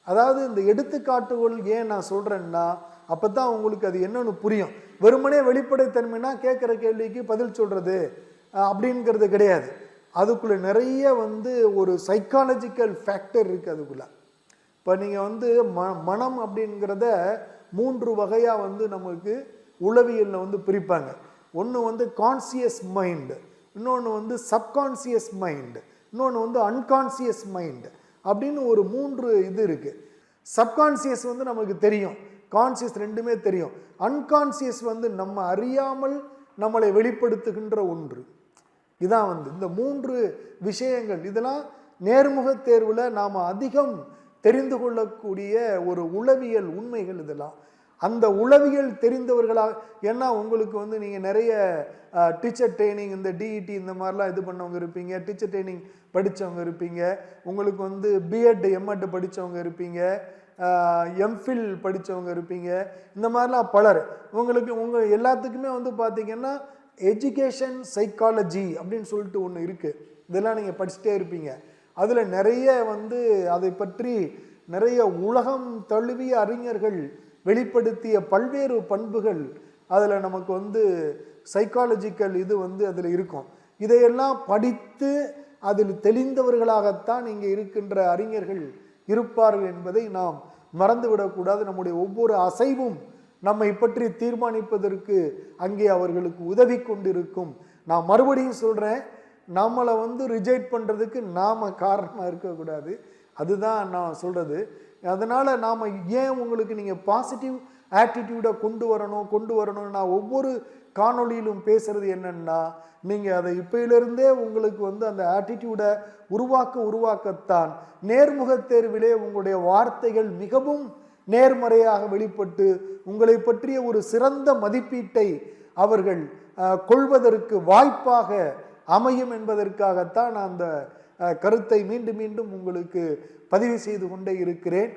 அதாவது இந்த எடுத்துக்காட்டுகள் ஏன் நான் சொல்றேன்னா அப்பதான் உங்களுக்கு அது என்னன்னு புரியும். வெறுமனே வெளிப்படைத்தன்மைனா கேட்குற கேள்விக்கு பதில் சொல்றது அப்படிங்கிறது கிடையாது. அதுக்குள்ள நிறைய ஒரு சைக்காலஜிக்கல் ஃபேக்டர் இருக்கு அதுக்குள்ள. இப்போ நீங்க மனம் அப்படிங்கிறத 3 வகையா நமக்கு உளவியல்ல பிரிப்பாங்க. ஒன்று கான்சியஸ் மைண்ட், இன்னொன்று சப்கான்சியஸ் மைண்ட், இன்னொன்று அன்கான்சியஸ் மைண்ட் அப்படின்னு ஒரு 3 இது இருக்கு. சப்கான்சியஸ் நமக்கு தெரியும், கான்சியஸ் ரெண்டுமே தெரியும். அன்கான்சியஸ் நம்ம அறியாமல் நம்மளை வெளிப்படுத்துகின்ற ஒன்று. இதான் இந்த 3 விஷயங்கள். இதெல்லாம் நேர்முக தேர்வில் நாம் அதிகம் தெரிந்து கொள்ளக்கூடிய ஒரு உளவியல் உண்மைகள் இதெல்லாம். அந்த உளவியல் தெரிந்தவர்களாக, ஏன்னா உங்களுக்கு நீங்கள் நிறைய டீச்சர் ட்ரைனிங், இந்த டிஇடி இந்த மாதிரிலாம் இது பண்ணவங்க இருப்பீங்க, டீச்சர் ட்ரைனிங் படித்தவங்க இருப்பீங்க, உங்களுக்கு பிஎட் எம்எட் படித்தவங்க இருப்பீங்க, எம்ஃபில் படித்தவங்க இருப்பீங்க, இந்த மாதிரிலாம் பலர். உங்கள் எல்லாத்துக்குமே பார்த்தீங்கன்னா எஜுகேஷன் சைக்காலஜி அப்படின்னு சொல்லிட்டு ஒன்று இருக்குது. இதெல்லாம் நீங்கள் படிச்சுட்டே இருப்பீங்க. அதில் நிறைய அதை பற்றி நிறைய உலகம் தழுவிய அறிஞர்கள் வெளிப்படுத்திய பல்வேறு பண்புகள் அதில் நமக்கு சைக்காலஜிக்கல் இது அதில் இருக்கும். இதையெல்லாம் படித்து அதில் தெளிந்தவர்களாகத்தான் இங்கே இருக்கின்ற அறிஞர்கள் இருப்பார்கள் என்பதை நாம் மறந்துவிடக்கூடாது. நம்முடைய ஒவ்வொரு அசைவும் நம்மை பற்றி தீர்மானிப்பதற்கு அங்கே அவர்களுக்கு உதவி கொண்டிருக்கும். நான் மறுபடியும் சொல்கிறேன், நம்மளை ரிஜெக்ட் பண்ணுறதுக்கு நாம் காரணமாக இருக்கக்கூடாது. அதுதான் நான் சொல்கிறது. அதனால் நாம் ஏன் உங்களுக்கு நீங்கள் பாசிட்டிவ் ஆட்டிடியூடை கொண்டு வரணும் நான் ஒவ்வொரு காணொளியிலும் பேசுகிறது என்னன்னா, நீங்கள் அதை இப்போயிலிருந்தே உங்களுக்கு அந்த ஆட்டிடியூடை உருவாக்கத்தான் நேர்முக தேர்விலே உங்களுடைய வார்த்தைகள் மிகவும் நேர்மறையாக வெளிப்பட்டு உங்களை பற்றிய ஒரு சிறந்த மதிப்பீட்டை அவர்கள் கொள்வதற்கு வாய்ப்பாக அமையும் என்பதற்காகத்தான் நான் அந்த கருத்தை மீண்டும் மீண்டும் உங்களுக்கு பதிவு செய்து கொண்டே இருக்கிறேன்.